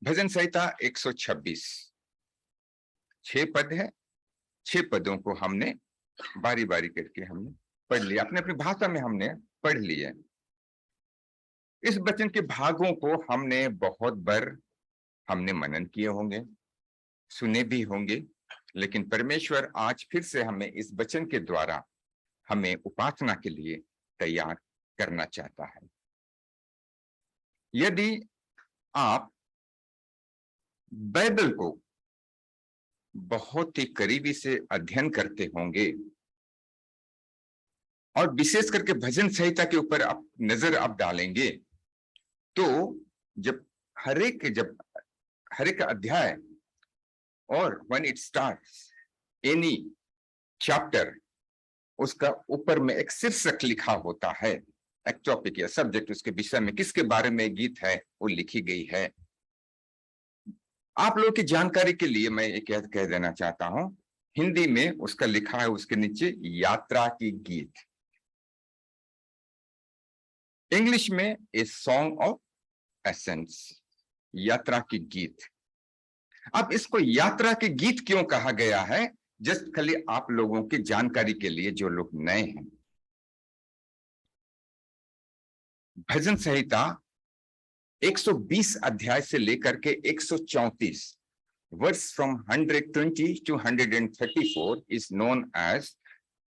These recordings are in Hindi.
भजन संहिता 126 6 पद है। 6 पदों को हमने बारी बारी करके हमने पढ़ लिया, अपने अपनी भाषा में हमने पढ़ लिया। इस वचन के भागों को हमने बहुत बार हमने मनन किए होंगे, सुने भी होंगे, लेकिन परमेश्वर आज फिर से हमें इस वचन के द्वारा हमें उपासना के लिए तैयार करना चाहता है। यदि आप बाइबल को बहुत ही करीबी से अध्ययन करते होंगे और विशेष करके भजन संहिता के ऊपर आप नजर आप डालेंगे, तो जब हर एक अध्याय और when it starts any chapter, उसका ऊपर में एक शीर्षक लिखा होता है, एक टॉपिक या सब्जेक्ट, उसके विषय में किसके बारे में गीत है वो लिखी गई है। आप लोगों की जानकारी के लिए मैं एक कह देना चाहता हूं, हिंदी में उसका लिखा है उसके नीचे यात्रा की गीत, इंग्लिश में ए सॉन्ग ऑफ एसेंस, यात्रा की गीत। अब इसको यात्रा के गीत क्यों कहा गया है, जस्ट खाली आप लोगों की जानकारी के लिए जो लोग नए हैं। भजन संहिता 120 अध्याय से लेकर के 134 work from 120 to 134 is known as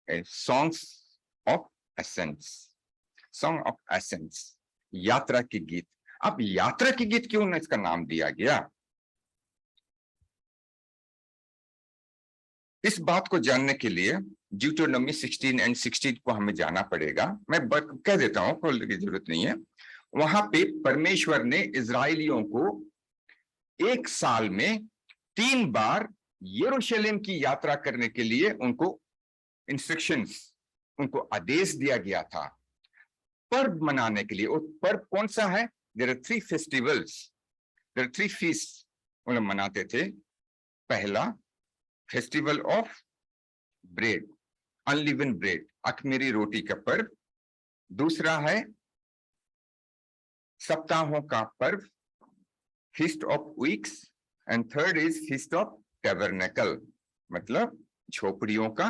a songs of ascents, song of ascents, यात्रा के गीत। अब यात्रा के गीत क्यों न इसका नाम दिया गया, इस बात को जानने के लिए ड्यूटोनॉमी 16 and 16 को हमें जाना पड़ेगा। मैं कह देता हूं, खोलने की जरूरत नहीं है। वहां पे परमेश्वर ने इजराइलियों को एक साल में 3 बार यरूशलेम की यात्रा करने के लिए उनको इंस्ट्रक्शंस, उनको आदेश दिया गया था पर्व मनाने के लिए। और पर्व कौन सा है? There are 3 festivals, there are 3 feast उन लोग मनाते थे। पहला festival of bread, unleavened bread, अखमीरी रोटी का पर्व। दूसरा है सप्ताहों का पर्व, feast of weeks. And third is feast of tabernacle, मतलब झोपड़ियों का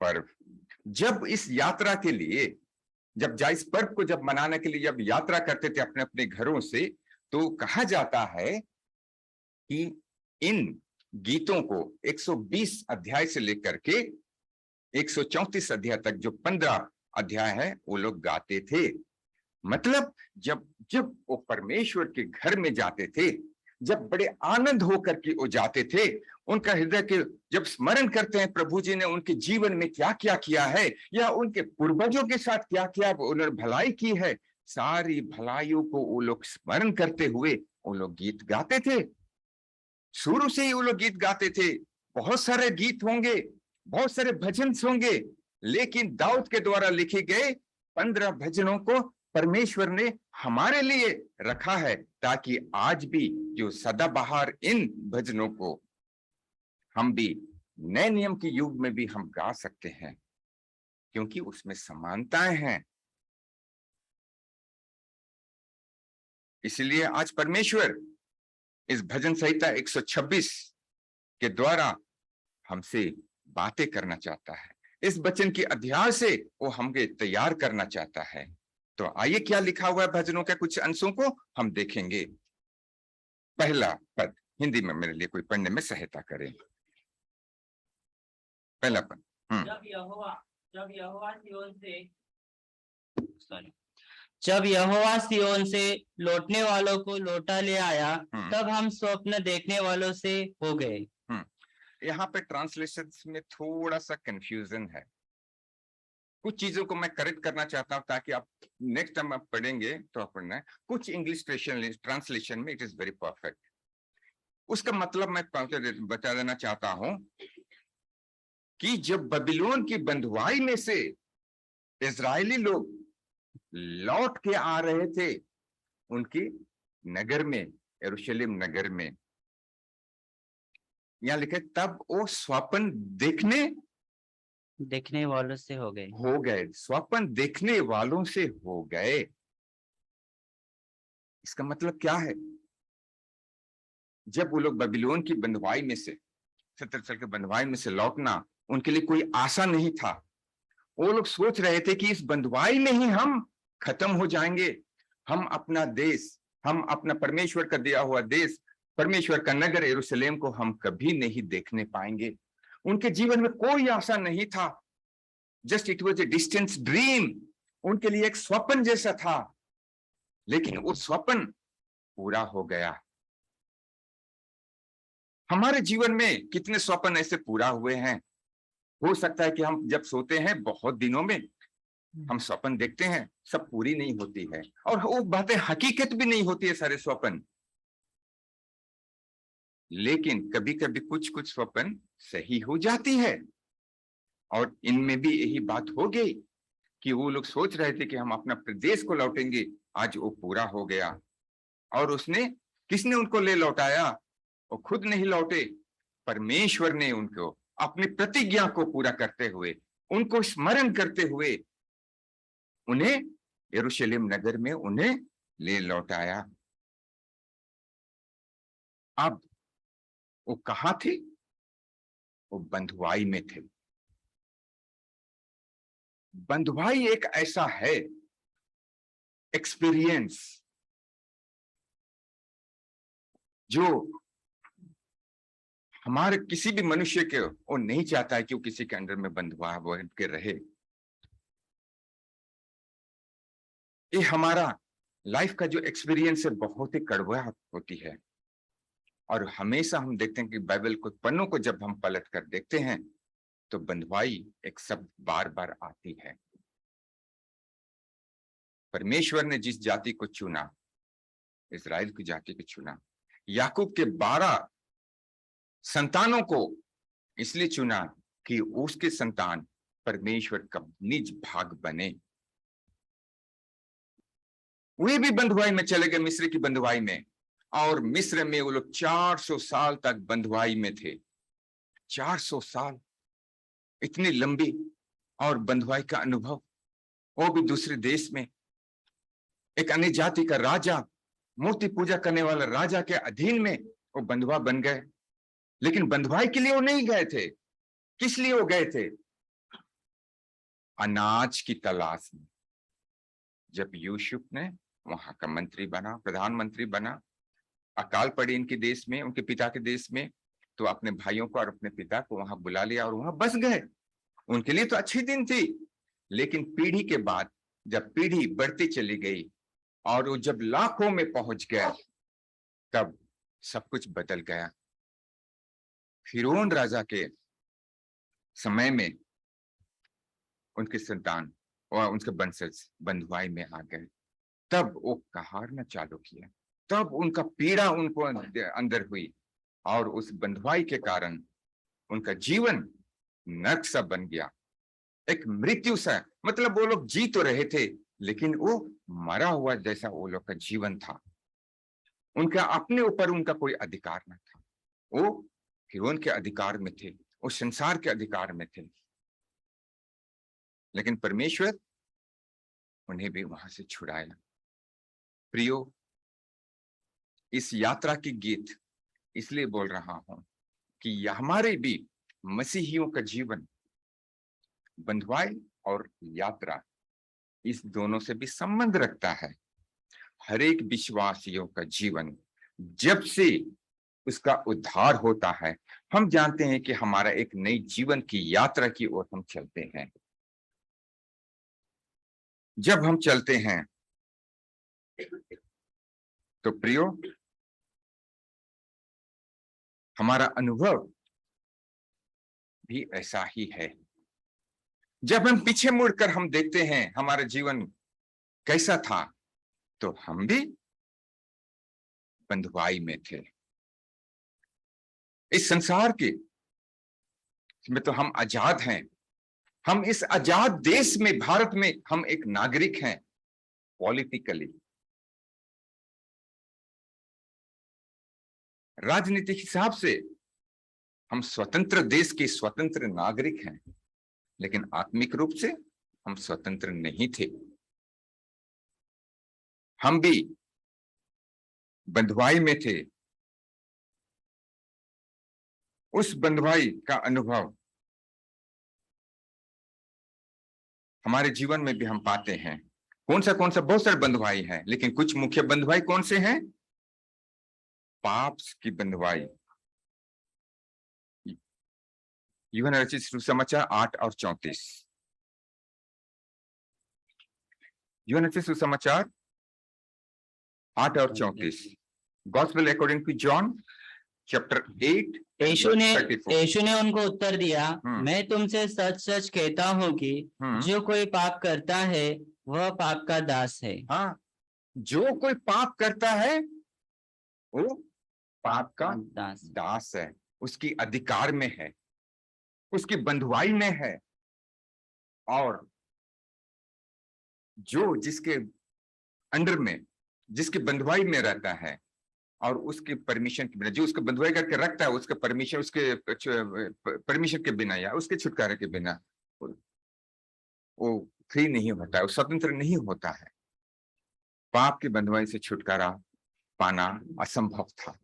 पर्व। जब इस यात्रा के लिए, जब इस पर्व को जब मनाने के लिए जब यात्रा करते थे अपने अपने घरों से, तो कहा जाता है कि इन गीतों को 120 अध्याय से लेकर के 134 अध्याय तक, जो 15 अध्याय है, वो लोग गाते थे। मतलब जब जब वो परमेश्वर के घर में जाते थे, जब बड़े आनंद होकर के वो जाते थे, उनका हृदय के जब स्मरण करते हैं प्रभु जी ने उनके जीवन में क्या क्या किया है, या उनके पूर्वजों के साथ क्या क्या उन्होंने भलाई की है, सारी भलाइयों को वो लोग स्मरण करते हुए वो लोग गीत गाते थे। शुरू से ही वो लोग गीत गाते थे। बहुत सारे गीत होंगे, बहुत सारे भजन होंगे, लेकिन दाऊद के द्वारा लिखे गए 15 भजनों को परमेश्वर ने हमारे लिए रखा है, ताकि आज भी जो सदाबहार इन भजनों को हम भी नए नियम के युग में भी हम गा सकते हैं, क्योंकि उसमें समानताएं हैं। इसलिए आज परमेश्वर इस भजन संहिता 126 के द्वारा हमसे बातें करना चाहता है, इस वचन के अध्याय से वो हमें तैयार करना चाहता है। तो आइए क्या लिखा हुआ है भजनों के कुछ अंशों को हम देखेंगे। पहला पद हिंदी में मेरे लिए कोई पढ़ने में सहायता करे। पहला पद, जब यहोवा सिय्योन से लौटने वालों को लौटा ले आया, तब हम स्वप्न देखने वालों से हो गए। यहाँ पे ट्रांसलेशन में थोड़ा सा कंफ्यूजन है, कुछ चीजों को मैं करेक्ट करना चाहता हूं ताकि आप नेक्स्ट टाइम आप पढ़ेंगे तो आप पढ़ना है। कुछ इंग्लिश ट्रांसलेशन में इट इज वेरी परफेक्ट। उसका मतलब मैं बता देना चाहता हूं कि जब बबीलोन की बंधुआई में से इजरायली लोग लौट के आ रहे थे उनकी नगर में, यरूशलेम नगर में, यहां लिखे तब वो स्वप्न देखने वालों से हो गए, स्वप्न देखने वालों से हो गए। इसका मतलब क्या है? जब वो लोग बेबीलोन की बंधुआई में से 70 साल के बंधुआई में से लौटना उनके लिए कोई आशा नहीं था। वो लोग सोच रहे थे कि इस बंधुआई में ही हम खत्म हो जाएंगे, हम अपना देश, हम अपना परमेश्वर का दिया हुआ देश, परमेश्वर का नगर यरूशलेम को हम कभी नहीं देखने पाएंगे। उनके जीवन में कोई आशा नहीं था, just it was a distance dream, उनके लिए एक स्वप्न जैसा था। लेकिन वो स्वप्न पूरा हो गया। हमारे जीवन में कितने स्वप्न ऐसे पूरा हुए हैं। हो सकता है कि हम जब सोते हैं बहुत दिनों में हम स्वप्न देखते हैं, सब पूरी नहीं होती है और वो बातें हकीकत भी नहीं होती है सारे स्वप्न। लेकिन कभी कभी कुछ कुछ स्वप्न सही हो जाती है और इनमें भी यही बात हो गई कि वो लोग सोच रहे थे कि हम अपना प्रदेश को लौटेंगे, आज वो पूरा हो गया। और उसने, किसने उनको ले लौटाया? वो खुद नहीं लौटे, परमेश्वर ने उनको अपनी प्रतिज्ञा को पूरा करते हुए, उनको स्मरण करते हुए उन्हें यरूशलेम नगर में उन्हें ले लौटाया। अब वो कहां थे? वो बंधुआई में थे। बंधुआई एक ऐसा है एक्सपीरियंस जो हमारे किसी भी मनुष्य के वो नहीं चाहता है कि वो किसी के अंडर में बंधुआ बन के रहे। ये हमारा लाइफ का जो एक्सपीरियंस है बहुत ही कड़वा होती है। और हमेशा हम देखते हैं कि बाइबल को पन्नों को जब हम पलट कर देखते हैं तो बंधुआई एक शब्द बार बार आती है। परमेश्वर ने जिस जाति को चुना, इस्राएल की जाति को चुना, याकूब के 12 संतानों को इसलिए चुना कि उसके संतान परमेश्वर का निज भाग बने। वे भी बंधुआई में चले गए, मिस्र की बंधुआई में, और मिस्र में वो लोग 400 साल तक बंधुआई में थे। 400 साल, इतनी लंबी और बंधुआई का अनुभव, वो भी दूसरे देश में। एक अन्य जाति का राजा, मूर्ति पूजा करने वाला राजा के अधीन में वो बंधुआ बन गए। लेकिन बंधुआई के लिए वो नहीं गए थे। किस लिए वो गए थे? अनाज की तलाश में। जब यूसुफ ने वहां का मंत्री बना, प्रधानमंत्री बना, अकाल पड़ी इनके देश में, उनके पिता के देश में, तो अपने भाइयों को और अपने पिता को वहां बुला लिया और वहां बस गए। उनके लिए तो अच्छी दिन थी। लेकिन पीढ़ी के बाद जब पीढ़ी बढ़ती चली गई और वो जब लाखों में पहुंच गए, तब सब कुछ बदल गया। फिरौन राजा के समय में उनके संतान और उनके वंशज बंधुआई में आ गए। तब वो कहारना चालू किया, तब उनका पीड़ा उनको अंदर हुई और उस बंधुआई के कारण उनका जीवन नरक सा बन गया, एक मृत्यु सा। मतलब वो लोग जी तो रहे थे लेकिन वो मरा हुआ जैसा वो लोग का जीवन था। उनका अपने ऊपर उनका कोई अधिकार न था। वो फिरौन के अधिकार में थे, वो संसार के अधिकार में थे। लेकिन परमेश्वर उन्हें भी वहां से छुड़ाया। प्रियो, इस यात्रा की गीत इसलिए बोल रहा हूं कि हमारे भी मसीहियों का जीवन बंधुआई और यात्रा इस दोनों से भी संबंध रखता है। हर एक विश्वासियों का जीवन जब से उसका उद्धार होता है, हम जानते हैं कि हमारा एक नई जीवन की यात्रा की ओर हम चलते हैं। जब हम चलते हैं तो प्रियो, हमारा अनुभव भी ऐसा ही है। जब हम पीछे मुड़कर हम देखते हैं हमारा जीवन कैसा था, तो हम भी बंधुआई में थे। इस संसार के में तो हम आजाद हैं। हम इस आजाद देश में, भारत में, हम एक नागरिक हैं। पॉलिटिकली, राजनीतिक हिसाब से हम स्वतंत्र देश के स्वतंत्र नागरिक हैं, लेकिन आत्मिक रूप से हम स्वतंत्र नहीं थे। हम भी बंधुआई में थे। उस बंधुआई का अनुभव हमारे जीवन में भी हम पाते हैं। कौन सा बहुत सारे बंधुआई हैं, लेकिन कुछ मुख्य बंधुआई कौन से हैं? पाप की बंधुआई। यूहन्ना रचित सुसमाचार 8 और 34। यूहन्ना रचित सुसमाचार 8 और 34। Gospel according to John chapter 8। यीशु ने उनको उत्तर दिया, मैं तुमसे सच सच कहता हूँ कि जो कोई पाप करता है वह पाप का दास है। हाँ, जो कोई पाप करता है वो पाप का दास है, उसकी अधिकार में है, उसकी बंधुआई में है। और जो जिसके अंडर में, जिसकी बंधुआई में रहता है और उसके परमिशन के बिना, जो उसको बंधुआई करके रखता है, उसके परमिशन, उसके परमिशन के बिना या उसके छुटकारे के बिना वो फ्री नहीं होता है, वो स्वतंत्र नहीं होता है। पाप की बंधुआई से छुटकारा पाना असंभव था।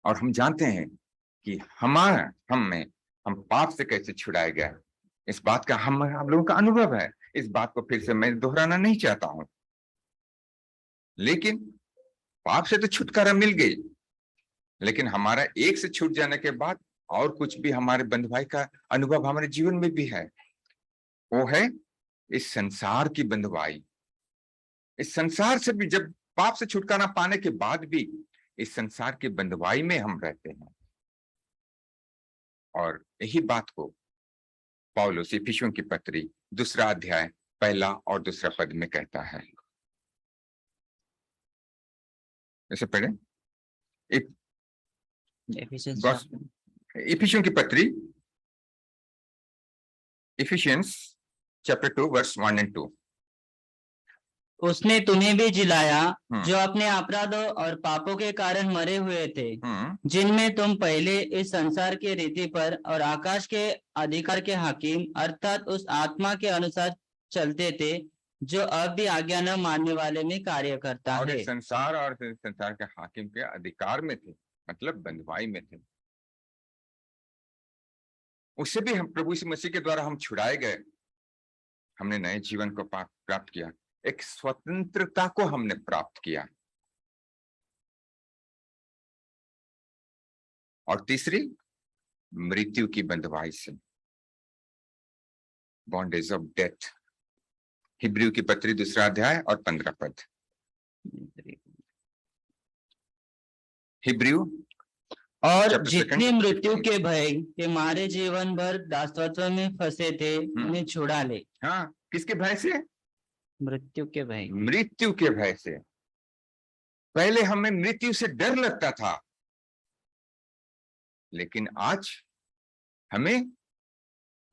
और हम जानते हैं कि हम पाप से कैसे छुड़ाए गए, इस बात का हम लोगों का अनुभव है। इस बात को फिर से मैं दोहराना नहीं चाहता हूं, लेकिन पाप से तो छुटकारा मिल गई, लेकिन हमारा एक से छूट जाने के बाद और कुछ भी हमारे बंधुआई का अनुभव हमारे जीवन में भी है। वो है इस संसार की बंधुआई। इस संसार से भी, जब पाप से छुटकारा पाने के बाद भी इस संसार की बंधुआई में हम रहते हैं। और यही बात को पौलुस इफिसियों की पत्री 2 अध्याय 1 और 2 पद में कहता है। इसे पढ़े। इफिसियों की पत्री, इफिशियंस चैप्टर 2 वर्स 1 और 2। उसने तुम्हें भी जिलाया जो अपने अपराधों और पापों के कारण मरे हुए थे, जिनमें तुम पहले इस संसार की रीति पर और आकाश के अधिकार के हाकिम अर्थात उस आत्मा के अनुसार चलते थे जो अब भी आज्ञा न मानने वाले में कार्य करता और है। संसार और संसार के हाकिम के अधिकार में थे, मतलब बंधुआई में थे। उससे भी हम प्रभु यीशु मसीह के द्वारा हम छुड़ाए गए, हमने नए जीवन को प्राप्त किया, एक स्वतंत्रता को हमने प्राप्त किया। और तीसरी, मृत्यु की बंधुआई से, बॉन्डेज ऑफ डेथ। हिब्रू की पत्री 2 अध्याय और 15 पद। हिब्रू। और जितने मृत्यु के भय के मारे जीवन भर दासत्व में फंसे थे उन्हें छुड़ा ले। हाँ, किसके भय से? मृत्यु के भय। मृत्यु के भय से। पहले हमें मृत्यु से डर लगता था, लेकिन आज हमें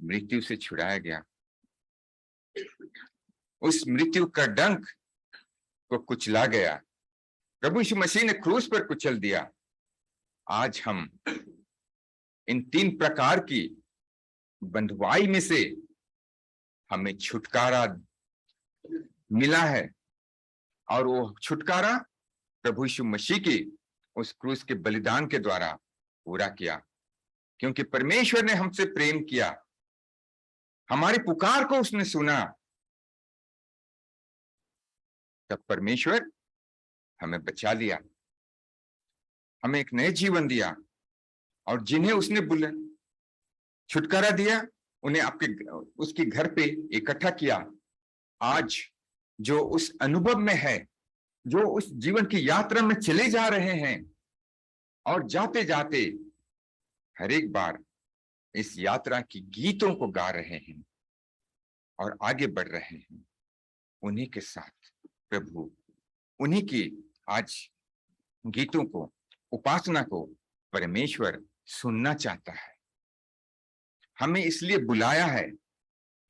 मृत्यु से छुड़ाया गया। उस मृत्यु का डंक को कुचला गया, प्रभु यीशु मसीह ने क्रूस पर कुचल दिया। आज हम इन 3 प्रकार की बंधुआई में से हमें छुटकारा मिला है, और वो छुटकारा प्रभु यीशु मसीह की उस क्रूस के बलिदान के द्वारा पूरा किया। क्योंकि परमेश्वर ने हमसे प्रेम किया, हमारी पुकार को उसने सुना, तब परमेश्वर हमें बचा लिया, हमें एक नए जीवन दिया। और जिन्हें उसने छुटकारा दिया, उन्हें आपके उसके घर पे इकट्ठा किया। आज जो उस अनुभव में है, जो उस जीवन की यात्रा में चले जा रहे हैं, और जाते जाते हर एक बार इस यात्रा की गीतों को गा रहे हैं और आगे बढ़ रहे हैं, उन्हीं के साथ प्रभु उन्हीं की आज गीतों को, उपासना को परमेश्वर सुनना चाहता है। हमें इसलिए बुलाया है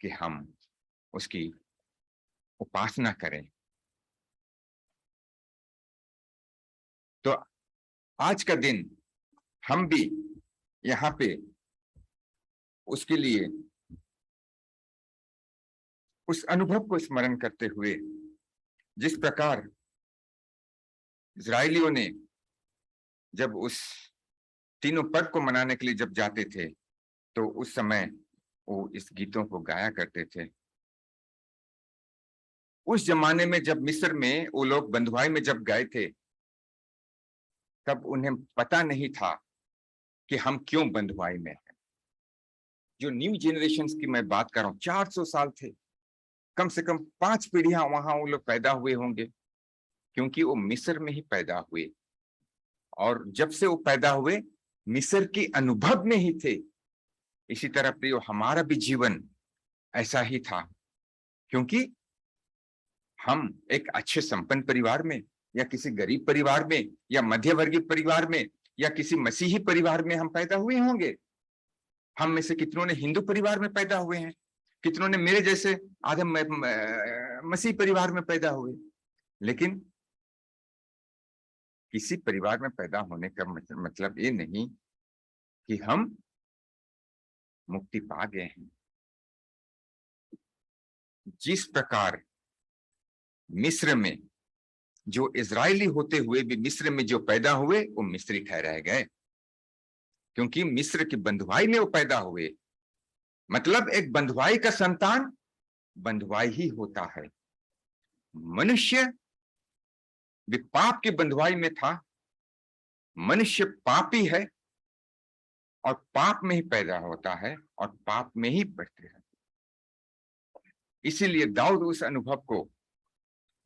कि हम उसकी उपासना करें। तो आज का दिन हम भी यहाँ पे उसके लिए उस अनुभव को स्मरण करते हुए, जिस प्रकार इजरायलियों ने जब उस तीनों पर्व को मनाने के लिए जब जाते थे तो उस समय वो इस गीतों को गाया करते थे। उस जमाने में जब मिस्र में वो लोग बंधुआई में जब गए थे तब उन्हें पता नहीं था कि हम क्यों बंधुआई में हैं। जो न्यू जनरेशन की मैं बात कर रहा हूं, 400 साल थे, कम से कम 5 पीढ़ियां वहां वो लोग पैदा हुए होंगे, क्योंकि वो मिस्र में ही पैदा हुए और जब से वो पैदा हुए मिस्र की अनुभव में ही थे। इसी तरह प्रियो हमारा भी जीवन ऐसा ही था, क्योंकि हम एक अच्छे संपन्न परिवार में या किसी गरीब परिवार में या मध्यवर्गीय परिवार में या किसी मसीही परिवार में हम पैदा हुए होंगे। हम में से कितनों ने हिंदू परिवार में पैदा हुए हैं, कितनों ने मेरे जैसे आधे मसीह परिवार में पैदा हुए। लेकिन किसी परिवार में पैदा होने का मतलब ये नहीं कि हम मुक्ति पा गए हैं। जिस प्रकार मिस्र में जो इजरायली होते हुए भी मिस्र में जो पैदा हुए वो मिस्री ठहराए गए, क्योंकि मिस्र की बंधुआई में वो पैदा हुए। मतलब एक बंधुआई का संतान बंधुआई ही होता है। मनुष्य भी पाप की बंधुआई में था, मनुष्य पापी है और पाप में ही पैदा होता है और पाप में ही बढ़ते हैं। इसीलिए दाऊद उस अनुभव को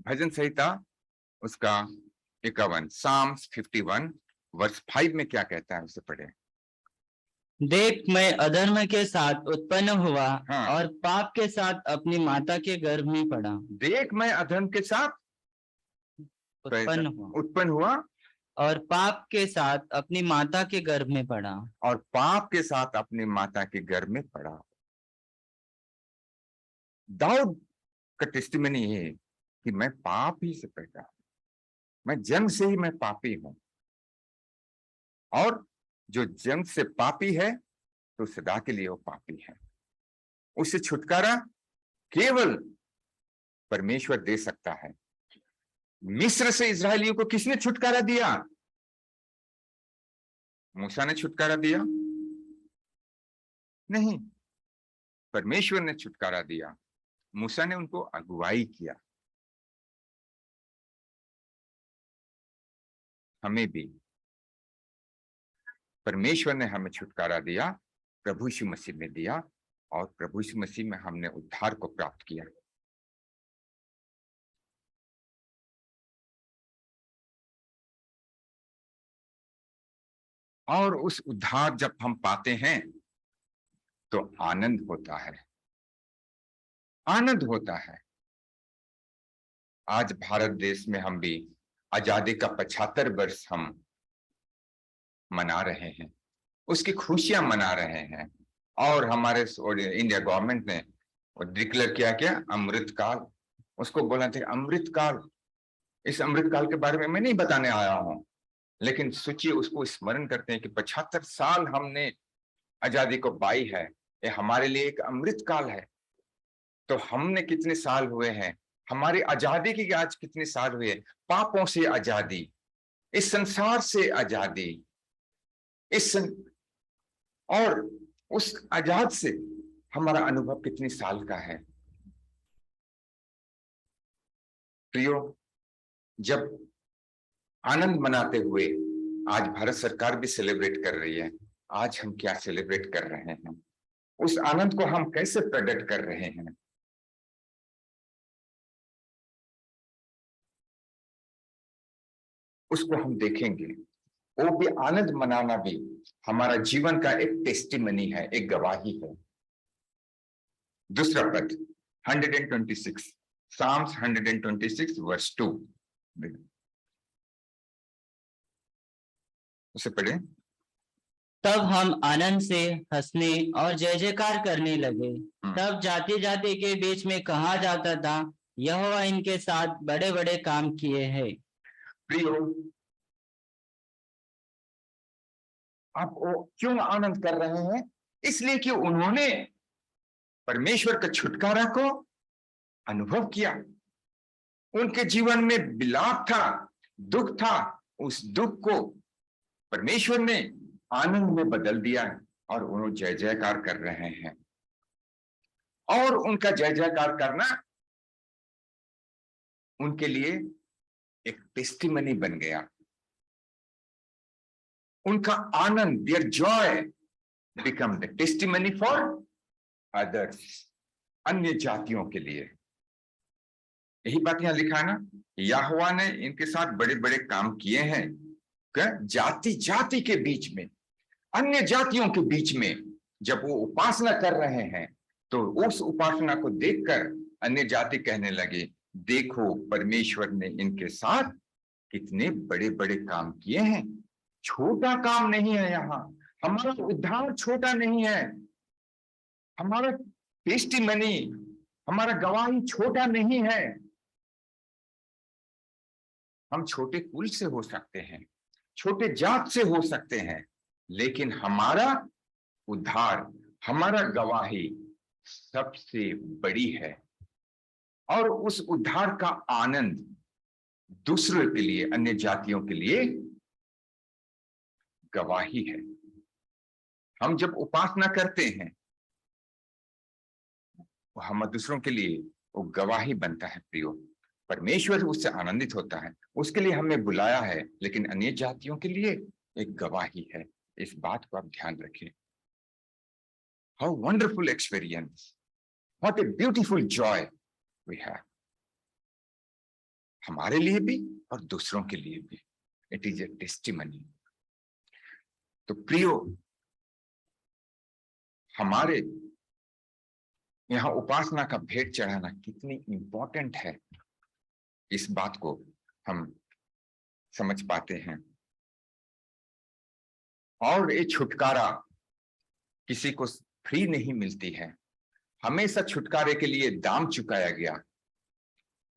भजन संहिता उसका 51 साम्स 51 वर्ष 5 में क्या कहता है, उसे पढ़े। देख मैं अधर्म के साथ उत्पन्न हुआ हाँ। और पाप के साथ अपनी माता के गर्भ में पड़ा। देख मैं अधर्म के साथ उत्पन्न हुआ और पाप के साथ अपनी माता के गर्भ में पड़ा। और पाप के साथ अपनी माता के गर्भ में पड़ा। दाऊद का टेस्टिमनी ये है कि मैं पाप ही से पैदा हूं, मैं जन्म से ही मैं पापी हूं, और जो जन्म से पापी है तो सदा के लिए वो पापी है। उससे छुटकारा केवल परमेश्वर दे सकता है। मिस्र से इजरायलियों को किसने छुटकारा दिया? मूसा ने छुटकारा दिया? नहीं, परमेश्वर ने छुटकारा दिया। मूसा ने उनको अगुवाई किया। हमें भी परमेश्वर ने हमें छुटकारा दिया, प्रभु यीशु मसीह में दिया, और प्रभु यीशु मसीह में हमने उद्धार को प्राप्त किया। और उस उद्धार जब हम पाते हैं तो आनंद होता है, आनंद होता है। आज भारत देश में हम भी आजादी का 75 वर्ष हम मना रहे हैं, उसकी खुशियां मना रहे हैं। और हमारे इंडिया गवर्नमेंट ने डिक्लेयर किया क्या? अमृतकाल। उसको बोलना चाहिए अमृतकाल। इस अमृतकाल के बारे में मैं नहीं बताने आया हूं, लेकिन सोचिए, उसको स्मरण करते हैं कि 75 साल हमने आजादी को पाई है, ये हमारे लिए एक अमृतकाल है। तो हमने कितने साल हुए हैं, हमारी आजादी की आज कितने साल हुए? पापों से आजादी, इस संसार से आजादी, और उस आजाद से हमारा अनुभव कितने साल का है। प्रियो, जब आनंद मनाते हुए आज भारत सरकार भी सेलिब्रेट कर रही है, आज हम क्या सेलिब्रेट कर रहे हैं? उस आनंद को हम कैसे प्रकट कर रहे हैं? उसको हम देखेंगे। वो भी आनंद मनाना भी हमारा जीवन का एक टेस्टिमनी है, एक गवाही है। दूसरा पद 126 साम्स 126 वर्स 2, उसे पढ़े। तब हम आनंद से हंसने और जय जयकार करने लगे। तब जाति जाति के बीच में कहा जाता था, यहोवा इनके साथ बड़े बड़े काम किए हैं। प्रियो, आप वो क्यों आनंद कर रहे हैं? इसलिए कि उन्होंने परमेश्वर के छुटकारा को अनुभव किया। उनके जीवन में विलाप था, दुख था, उस दुख को परमेश्वर ने आनंद में बदल दिया और उन्होंने जय जयकार कर रहे हैं। और उनका जय जयकार करना उनके लिए एक टेस्टिमनी बन गया। उनका आनंद, their joy become the testimony for others, अन्य जातियों के लिए। यही बात यहां लिखा है ना, यहोवा ने इनके साथ बड़े बड़े काम किए हैं, जाति जाति के बीच में, अन्य जातियों के बीच में जब वो उपासना कर रहे हैं तो उस उपासना को देखकर अन्य जाति कहने लगे, देखो परमेश्वर ने इनके साथ कितने बड़े बड़े काम किए हैं। छोटा काम नहीं है यहाँ, हमारा उद्धार छोटा नहीं है, हमारा टेस्टिमनी, हमारा गवाही छोटा नहीं है। हम छोटे कुल से हो सकते हैं, छोटे जात से हो सकते हैं, लेकिन हमारा उद्धार, हमारा गवाही सबसे बड़ी है। और उस उद्धार का आनंद दूसरों के लिए, अन्य जातियों के लिए गवाही है। हम जब उपासना करते हैं हम दूसरों के लिए वो गवाही बनता है। प्रियो, परमेश्वर उससे आनंदित होता है, उसके लिए हमें बुलाया है, लेकिन अन्य जातियों के लिए एक गवाही है। इस बात को आप ध्यान रखें। How wonderful experience, what a beautiful joy we have, हमारे लिए भी और दूसरों के लिए भी। It is a testimony. तो प्रियो, हमारे यहाँ उपासना का भेंट चढ़ाना कितनी इंपॉर्टेंट है, इस बात को हम समझ पाते हैं। और ये छुटकारा किसी को फ्री नहीं मिलती है, हमेशा छुटकारे के लिए दाम चुकाया गया।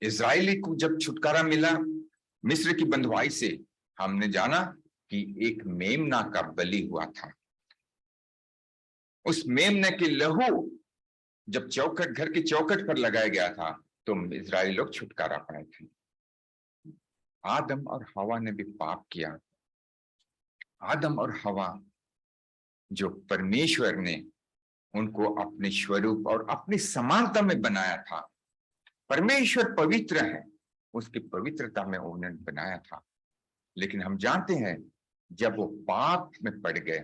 इजरायली को जब छुटकारा मिला मिस्र की बंधुआई से, हमने जाना कि एक मेमना का बलि हुआ था। उस मेमने के लहू जब चौखट, घर की चौखट पर लगाया गया था, तो इजरायली लोग छुटकारा पाए थे। आदम और हवा ने भी पाप किया। आदम और हवा जो परमेश्वर ने उनको अपने स्वरूप और अपनी समानता में बनाया था, परमेश्वर पवित्र है, उसकी पवित्रता में उन्होंने बनाया था। लेकिन हम जानते हैं जब वो पाप में पड़ गए,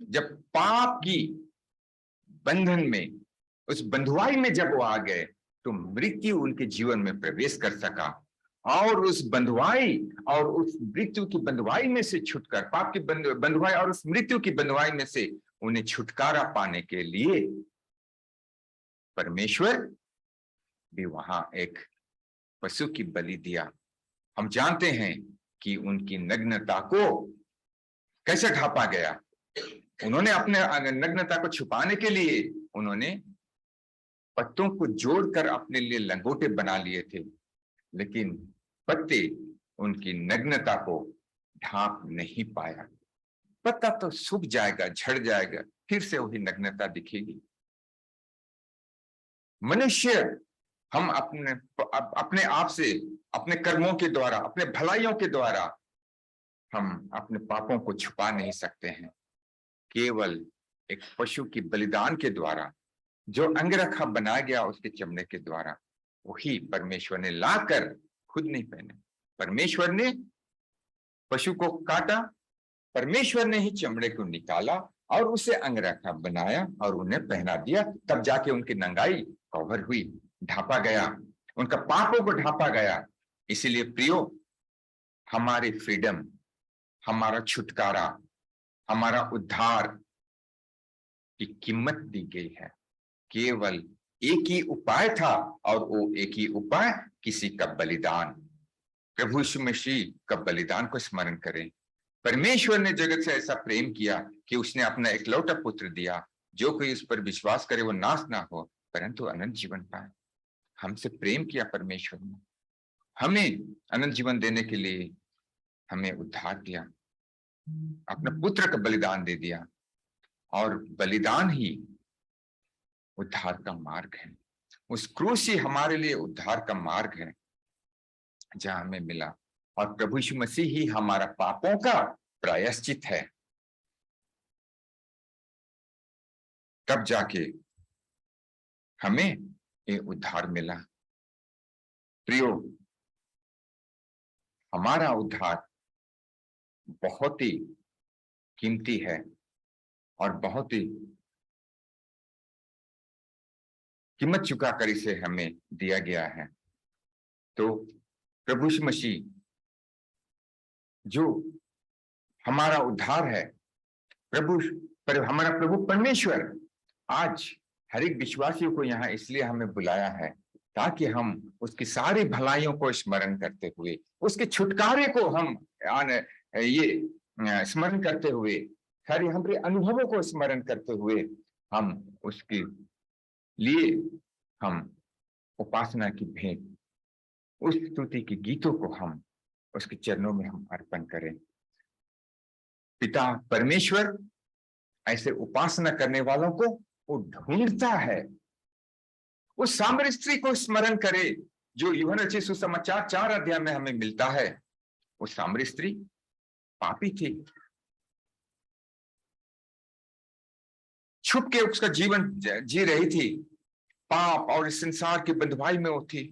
जब पाप की बंधन में, उस बंधुआई में जब वो आ गए, तो मृत्यु उनके जीवन में प्रवेश कर सका। और उस बंधुआई और उस मृत्यु की बंधुआई में से छुटकर, पाप की बंधुआई और उस मृत्यु की बंधुआई में से उन्हें छुटकारा पाने के लिए परमेश्वर भी वहां एक पशु की बलि दिया। हम जानते हैं कि उनकी नग्नता को कैसे ढांपा गया। उन्होंने अपने नग्नता को छुपाने के लिए उन्होंने पत्तों को जोड़कर अपने लिए लंगोटे बना लिए थे, लेकिन पत्ते उनकी नग्नता को ढांप नहीं पाया। पत्ता तो सूख जाएगा, झड़ जाएगा, फिर से वही नग्नता दिखेगी। मनुष्य, हम अपने आप से, अपने कर्मों के द्वारा, अपने भलाइयों के द्वारा हम अपने पापों को छुपा नहीं सकते हैं। केवल एक पशु की बलिदान के द्वारा, जो अंगरखा बनाया गया उसके चमड़े के द्वारा, वही परमेश्वर ने लाकर, खुद नहीं पहने, परमेश्वर ने पशु को काटा, परमेश्वर ने ही चमड़े को निकाला और उसे अंगरखा बनाया और उन्हें पहना दिया। तब जाके उनकी नंगाई कवर हुई, ढांपा गया, उनका पापों को ढांपा गया। इसीलिए प्रियो, हमारी फ्रीडम, हमारा छुटकारा, हमारा उद्धार की कीमत दी गई है। केवल एक ही उपाय था, और वो एक ही उपाय किसी का बलिदान, प्रभु यीशु मसीह का बलिदान को स्मरण करें। परमेश्वर ने जगत से ऐसा प्रेम किया कि उसने अपना इकलौता पुत्र दिया, जो कोई उस पर विश्वास करे वो नाश ना हो परंतु अनंत जीवन पाए। हमसे प्रेम किया परमेश्वर ने, हमें अनंत जीवन देने के लिए हमें उद्धार दिया, अपने पुत्र का बलिदान दे दिया। और बलिदान ही उद्धार का मार्ग है। उस क्रूस ही हमारे लिए उद्धार का मार्ग है जहां हमें मिला। और प्रभु यीशु मसीह ही हमारा पापों का प्रायश्चित है। तब जाके हमें ये उद्धार मिला। प्रियो, हमारा उद्धार बहुत ही कीमती है और बहुत ही कीमत चुका कर इसे हमें दिया गया है। तो प्रभु यीशु मसीह जो हमारा उद्धार है, हमारा प्रभु परमेश्वर आज हर एक विश्वासियों को यहाँ इसलिए हमें बुलाया है ताकि हम उसकी सारी भलाइयों को स्मरण करते हुए, उसके छुटकारे को हम ये स्मरण करते हुए, सारे हमारे अनुभवों को स्मरण करते हुए हम उसके लिए हम उपासना की भेंट, उस स्तुति के गीतों को हम उसके चरणों में हम अर्पण करें। पिता परमेश्वर ऐसे उपासना करने वालों को वो ढूंढता है। उस सामरी स्त्री को स्मरण करे जो यूहन्ना रचित सुसमाचार 4 अध्याय में हमें मिलता है। वो सामरी स्त्री पापी थी, छुप के उसका जीवन जी रही थी, पाप और इस संसार के बंधुआई में वो थी।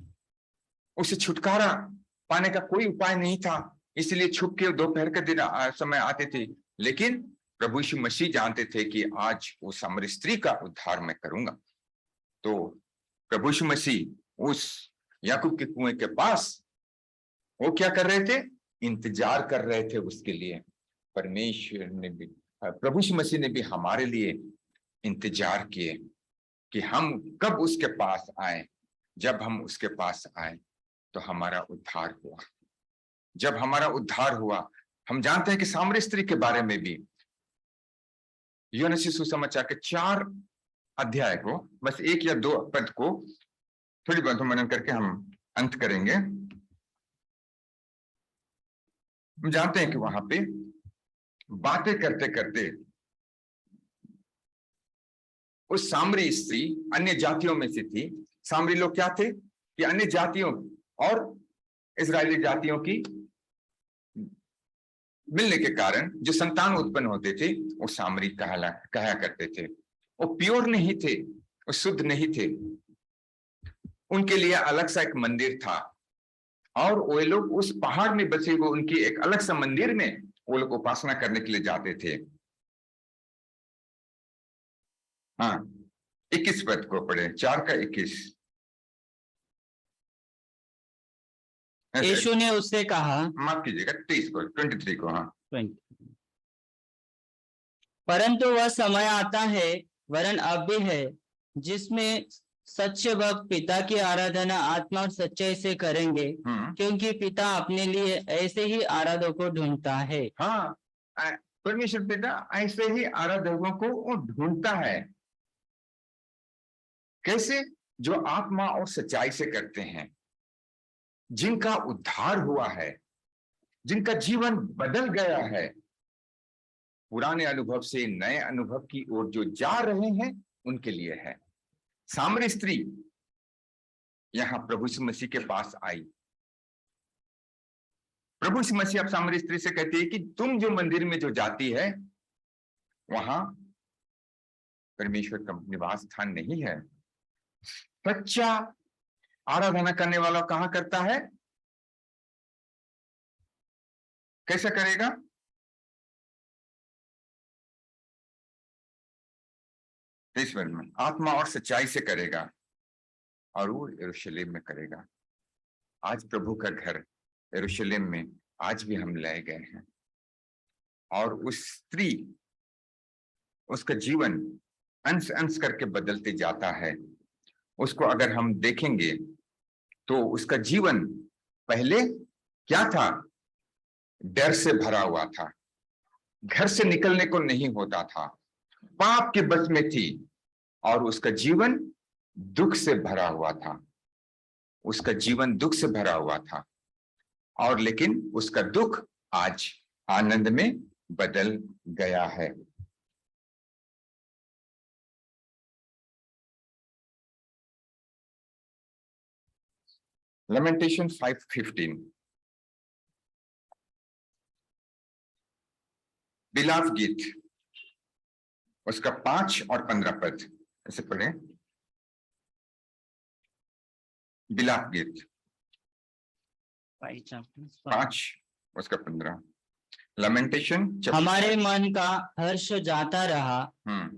उसे छुटकारा पाने का कोई उपाय नहीं था, इसलिए छुप के दोपहर के दिन समय आते थे। लेकिन प्रभु यीशु मसीह जानते थे कि आज वो सामरी स्त्री का उद्धार मैं करूंगा। तो प्रभु यीशु मसीह उस याकूब के कुएं के पास वो क्या कर रहे थे? इंतजार कर रहे थे उसके लिए। परमेश्वर ने भी, प्रभु यीशु मसीह ने भी हमारे लिए इंतजार किए कि हम कब उसके पास आए। जब हम उसके पास आए तो हमारा उद्धार हुआ। जब हमारा उद्धार हुआ, हम जानते हैं कि सामरी स्त्री के बारे में भी यूहन्ना रचित सुसमाचार के 4 अध्याय को, बस 1 या 2 पद को थोड़ी बहुत मनन करके हम अंत करेंगे। हम जानते हैं कि वहां पे बातें करते करते उस सामरी स्त्री अन्य जातियों में से थी। सामरी लोग क्या थे कि अन्य जातियों और इजरायली जातियों की मिलने के कारण जो संतान उत्पन्न होते थे वो सामरी कहा करते थे। वो प्योर नहीं थे, वो शुद्ध नहीं थे। उनके लिए अलग सा एक मंदिर था और वो लोग उस पहाड़ में बसे हुए उनकी एक अलग सा मंदिर में वो लोग उपासना करने के लिए जाते थे। हाँ, 21 पद को पढ़े, 4 का 21। यीशु ने उससे कहा, माफ कीजिएगा, 23 को, 23 को। हाँ, परंतु वह समय आता है, वरन अब भी है, जिसमें सच्चे भक्त पिता की आराधना आत्मा और सच्चाई से करेंगे, क्योंकि पिता अपने लिए ऐसे ही आराधकों को ढूंढता है। हाँ, परमेश्वर पिता ऐसे ही आराधकों को वो ढूंढता है। कैसे? जो आत्मा और सच्चाई से करते हैं, जिनका उद्धार हुआ है, जिनका जीवन बदल गया है, पुराने अनुभव से नए अनुभव की ओर जो जा रहे हैं उनके लिए है। सामरी स्त्री यहां प्रभु यीशु मसीह के पास आई। प्रभु यीशु मसीह अब सामरी स्त्री से कहती है कि तुम जो मंदिर में जो जाती है वहां परमेश्वर का निवास स्थान नहीं है। सच्चा आराधना करने वाला कहां करता है? कैसा करेगा? ईश्वर में आत्मा और सच्चाई से करेगा और वो यरूशलेम में करेगा। आज प्रभु का घर यरूशलेम में आज भी हम लाए गए हैं और उस स्त्री, उसका जीवन अंश अंश करके बदलते जाता है। उसको अगर हम देखेंगे तो उसका जीवन पहले क्या था? डर से भरा हुआ था, घर से निकलने को नहीं होता था, पाप के बस में थी और उसका जीवन दुख से भरा हुआ था। उसका जीवन दुख से भरा हुआ था और लेकिन उसका दुख आज आनंद में बदल गया है। Lamentation 5:15 बिलाव गीत, उसका 5 और 15 पद ऐसे पढ़े। विलाप गीत 5 उसका 15। लमेंटेशन हमारे मन का हर्ष जाता रहा,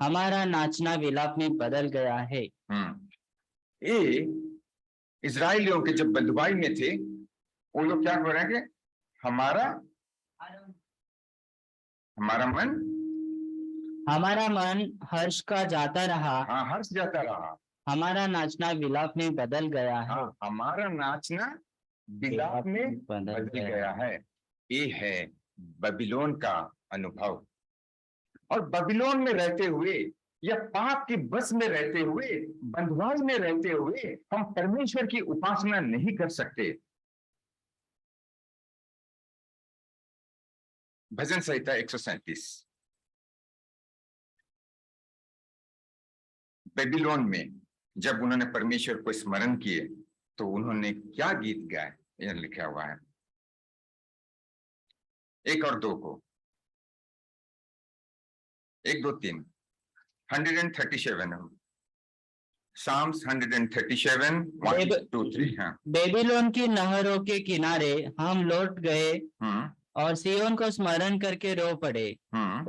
हमारा नाचना विलाप में बदल गया है। ये इजराइलियों के जब बंधुआई में थे, वो लोग क्या हो रहे हैं? हमारा मन हर्ष का जाता रहा, हाँ, हर्ष जाता रहा, हमारा नाचना विलाप में बदल गया है। हाँ, हमारा नाचना विलाप में बदल गया है। ये है बबीलोन का अनुभव। और बबीलोन में रहते हुए या पाप के बस में रहते हुए, बंधुआई में रहते हुए हम परमेश्वर की उपासना नहीं कर सकते। भजन संहिता 137। बेबीलोन में जब उन्होंने परमेश्वर को स्मरण किए तो उन्होंने क्या गीत गाए, यह लिखा हुआ है 1 और 2 को, 1, 2, 3, 137 Psalms 137 1, 2, 3। हाँ, बेबीलोन की नहरों के किनारे हम लौट गए और सियोन को स्मरण करके रो पड़े।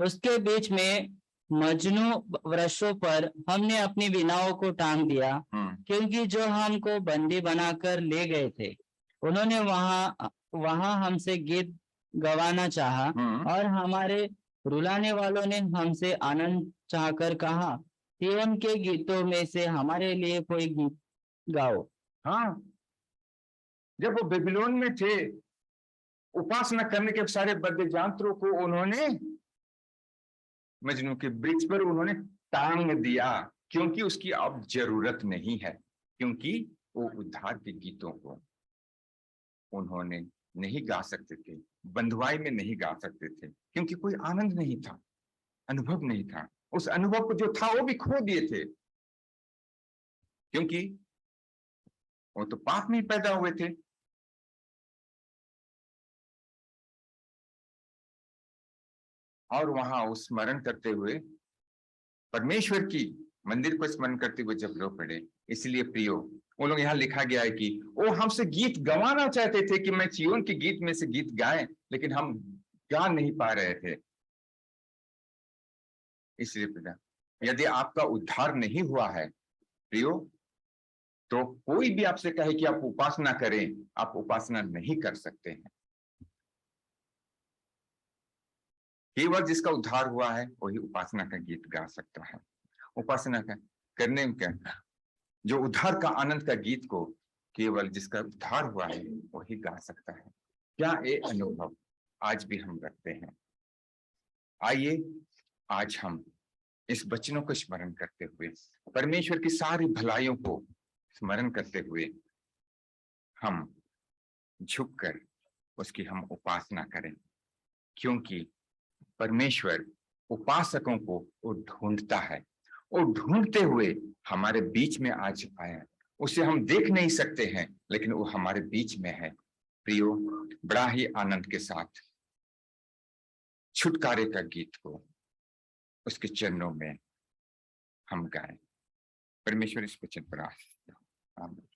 उसके बीच में मजनू वृक्षों पर हमने अपनी वीणाओं को टांग दिया, क्योंकि जो हमको बंदी बनाकर ले गए थे उन्होंने वहां हमसे गीत गवाना चाहा, और हमारे रुलाने वालों ने हमसे आनंद चाहकर कहा, सिय्योन के गीतों में से हमारे लिए कोई गीत गाओ। हाँ, जब वो बेबीलोन में थे, उपासना करने के सारे बद्ययंत्रों को उन्होंने मजनू के वृक्ष पर उन्होंने टांग दिया, क्योंकि उसकी अब जरूरत नहीं है, क्योंकि वो उद्धार के गीतों को उन्होंने नहीं गा सकते थे, बंधुआई में नहीं गा सकते थे, क्योंकि कोई आनंद नहीं था, अनुभव नहीं था। उस अनुभव को जो था वो भी खो दिए थे, क्योंकि वो तो पाप में पैदा हुए थे। और वहां वो स्मरण करते हुए, परमेश्वर की मंदिर को स्मरण करते हुए जब रो पड़े, इसलिए प्रियो, वो लोग यहाँ लिखा गया है कि वो हमसे गीत गवाना चाहते थे कि मैं सिय्योन के गीत में से गीत गाएं, लेकिन हम गा नहीं पा रहे थे। इसलिए पिता, यदि आपका उद्धार नहीं हुआ है प्रियो, तो कोई भी आपसे कहे कि आप उपासना करें, आप उपासना नहीं कर सकते हैं। केवल जिसका उद्धार हुआ है वही उपासना का गीत गा सकता है। उपासना का करने में क्या, जो उद्धार का आनंद का गीत को केवल जिसका उद्धार हुआ है वही गा सकता है। क्या ये अनुभव आज भी हम रखते हैं? आइए आज हम इस वचनों को स्मरण करते हुए, परमेश्वर की सारी भलाइयों को स्मरण करते हुए, हम झुककर उसकी हम उपासना करें, क्योंकि परमेश्वर उपासकों को वो ढूंढता है। वो ढूंढते हुए हमारे बीच में आज आया। उसे हम देख नहीं सकते हैं, लेकिन वो हमारे बीच में है। प्रियो, बड़ा ही आनंद के साथ छुटकारे का गीत को उसके चरणों में हम गाएं। परमेश्वर इस वचन पर आशीष दे। आमीन।